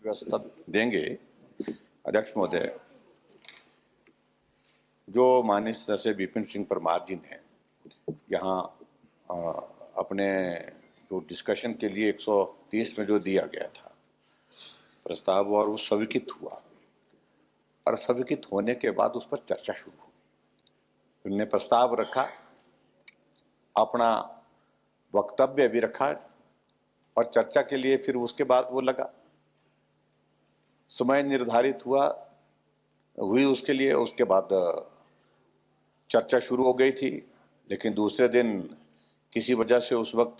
व्यवस्था देंगे। अध्यक्ष महोदय, जो माननीय सदस्य विपिन सिंह परमार जी ने यहाँ अपने जो डिस्कशन के लिए 130 में जो दिया गया था प्रस्ताव, और वो स्वीकृत हुआ, और स्वीकृत होने के बाद उस पर चर्चा शुरू हुई। उन्होंने प्रस्ताव रखा, अपना वक्तव्य भी रखा, और चर्चा के लिए फिर उसके बाद वो लगा, समय निर्धारित हुई उसके लिए, उसके बाद चर्चा शुरू हो गई थी। लेकिन दूसरे दिन किसी वजह से उस वक्त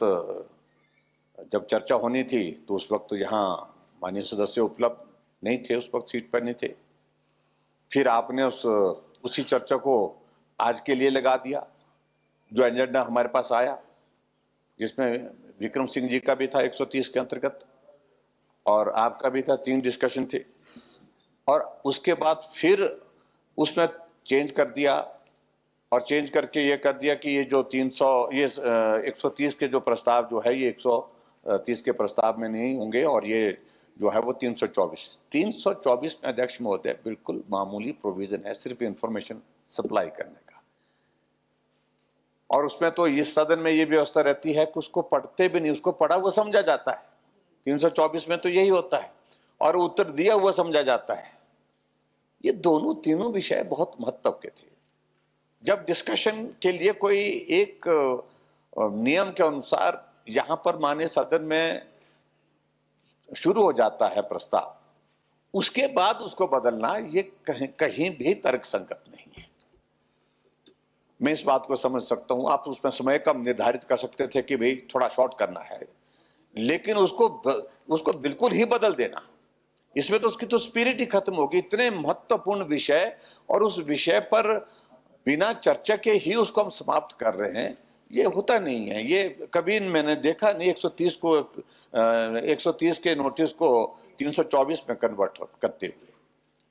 जब चर्चा होनी थी तो उस वक्त यहाँ माननीय सदस्य उपलब्ध नहीं थे, उस वक्त सीट पर नहीं थे। फिर आपने उसी चर्चा को आज के लिए लगा दिया। जो एजेंडा हमारे पास आया जिसमें विक्रम सिंह जी का भी था 130 के अंतर्गत, और आपका भी था, 3 डिस्कशन थे, और उसके बाद फिर उसमें चेंज कर दिया, और चेंज करके ये कर दिया कि ये जो 130 के जो प्रस्ताव जो है ये 130 के प्रस्ताव में नहीं होंगे, और ये जो है वो 324 में अध्यक्ष महोदय बिल्कुल मामूली प्रोविजन है, सिर्फ इंफॉर्मेशन सप्लाई करने का। और उसमें तो इस सदन में ये व्यवस्था रहती है कि उसको पढ़ते भी नहीं, उसको पढ़ा हुआ समझा जाता है। 324 में तो यही होता है, और उत्तर दिया हुआ समझा जाता है। ये तीनों विषय बहुत महत्व के थे। जब डिस्कशन के लिए कोई एक नियम के अनुसार यहां पर माननीय सदन में शुरू हो जाता है प्रस्ताव, उसके बाद उसको बदलना ये कहीं भी तर्कसंगत नहीं है। मैं इस बात को समझ सकता हूं, आप उसमें समय कम निर्धारित कर सकते थे कि भाई थोड़ा शॉर्ट करना है, लेकिन उसको बिल्कुल ही बदल देना, इसमें तो उसकी तो स्पिरिट ही खत्म होगी। इतने महत्वपूर्ण विषय, और उस विषय पर बिना चर्चा के ही उसको हम समाप्त कर रहे हैं, ये होता नहीं है। ये कभी मैंने देखा नहीं 130 के नोटिस को 324 में कन्वर्ट करते हुए।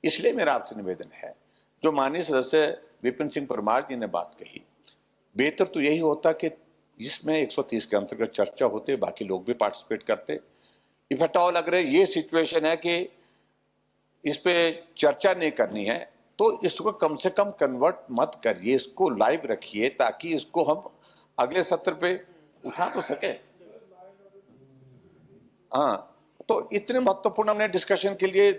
इसलिए मेरा आपसे निवेदन है, जो माननीय सदस्य विपिन सिंह परमार जी ने बात कही, बेहतर तो यही होता कि जिसमें 130 के अंतर्गत चर्चा होते, बाकी लोग भी पार्टिसिपेट करते। इफ एट ऑल अगर ये सिचुएशन है कि इस पे चर्चा नहीं करनी है, तो इसको कम से कम कन्वर्ट मत करिए, इसको लाइव रखिए, ताकि इसको हम अगले सत्र पे उठा तो सके। हाँ, तो इतने महत्वपूर्ण हमने डिस्कशन के लिए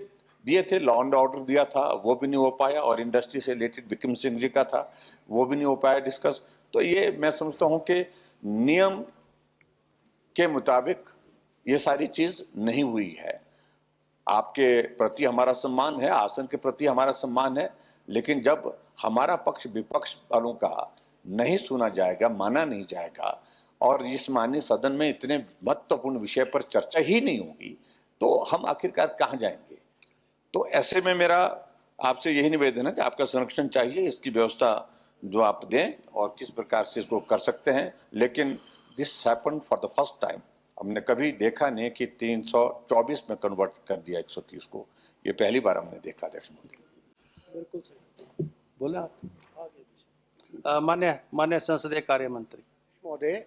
दिए थे। लॉ एंड ऑर्डर दिया था, वो भी नहीं हो पाया, और इंडस्ट्री से रिलेटेड विक्रम सिंह जी का था, वो भी नहीं हो पाया डिस्कस। तो ये मैं समझता हूं कि नियम के मुताबिक ये सारी चीज नहीं हुई है। आपके प्रति हमारा सम्मान है, आसन के प्रति हमारा सम्मान है, लेकिन जब हमारा पक्ष विपक्ष वालों का नहीं सुना जाएगा, माना नहीं जाएगा, और इस माननीय सदन में इतने महत्वपूर्ण विषय पर चर्चा ही नहीं होगी, तो हम आखिरकार कहाँ जाएंगे। तो ऐसे में मेरा आपसे यही निवेदन है कि आपका संरक्षण चाहिए, इसकी व्यवस्था जो आप दें, और किस प्रकार से इसको कर सकते हैं। लेकिन this happened for the first time, हमने कभी देखा नहीं कि 324 में कन्वर्ट कर दिया 130 को, ये पहली बार हमने देखा। अध्यक्ष महोदय, बिल्कुल सही बोला आप। मान्य संसदीय कार्य मंत्री महोदय,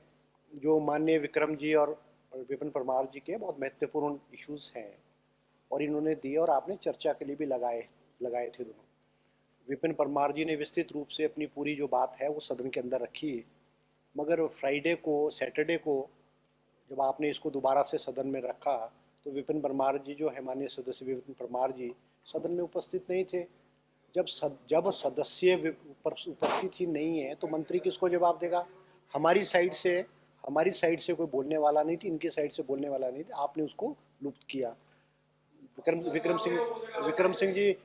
जो माननीय विक्रम जी और विपिन परमार जी के बहुत महत्वपूर्ण इश्यूज हैं, और इन्होंने दिए, और आपने चर्चा के लिए भी लगाए थे दोनों। विपिन परमार जी ने विस्तृत रूप से अपनी पूरी जो बात है वो सदन के अंदर रखी, मगर सैटरडे को जब आपने इसको दोबारा से सदन में रखा, तो विपिन परमार जी जो है, माननीय सदस्य विपिन परमार जी सदन में उपस्थित नहीं थे। जब सदस्य उपस्थित ही नहीं है तो मंत्री किसको जवाब देगा। हमारी साइड से कोई बोलने वाला नहीं थी, इनकी साइड से बोलने वाला नहीं था, आपने उसको लुप्त किया। विक्रम सिंह जी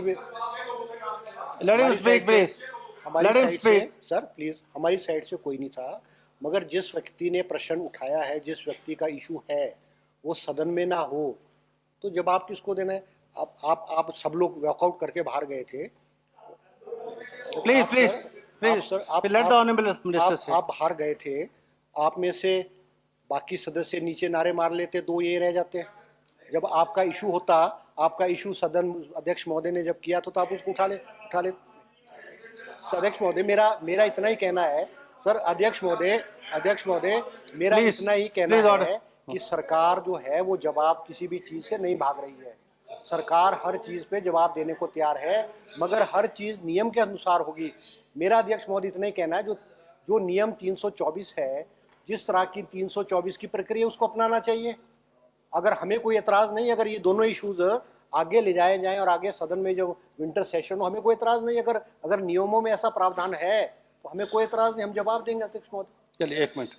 भी let him speak please. Sir please, हमारी साइड से कोई नहीं था, मगर जिस व्यक्ति ने प्रश्न उठाया है, जिस व्यक्ति का इशू है, वो सदन में ना हो तो जवाब किसको देना है। आप सब लोग वॉकआउट करके बाहर गए थे। Please let the honourable minister से। आप बाहर गए थे, आप में से बाकी सदस्य नीचे नारे मार लेते, 2 ये रह जाते। जब आपका इशू होता, आपका इशू सदन अध्यक्ष महोदय ने जब किया तो आप उसको उठा ले। अध्यक्ष महोदय, मेरा इतना ही कहना है सर। अध्यक्ष महोदय, मेरा इतना ही कहना है कि सरकार जो है वो जवाब किसी भी चीज से नहीं भाग रही है। सरकार हर चीज पे जवाब देने को तैयार है, मगर हर चीज नियम के अनुसार होगी। मेरा अध्यक्ष महोदय इतना ही कहना है, जो नियम 324 है, जिस तरह की 324 की प्रक्रिया उसको अपनाना चाहिए। अगर हमें कोई एतराज नहीं, अगर ये दोनों इश्यूज आगे ले जाए जाएं और आगे सदन में जो विंटर सेशन हो, हमें कोई एतराज नहीं। अगर नियमों में ऐसा प्रावधान है तो हमें कोई एतराज नहीं, हम जवाब देंगे अध्यक्ष महोदय। चलिए 1 मिनट।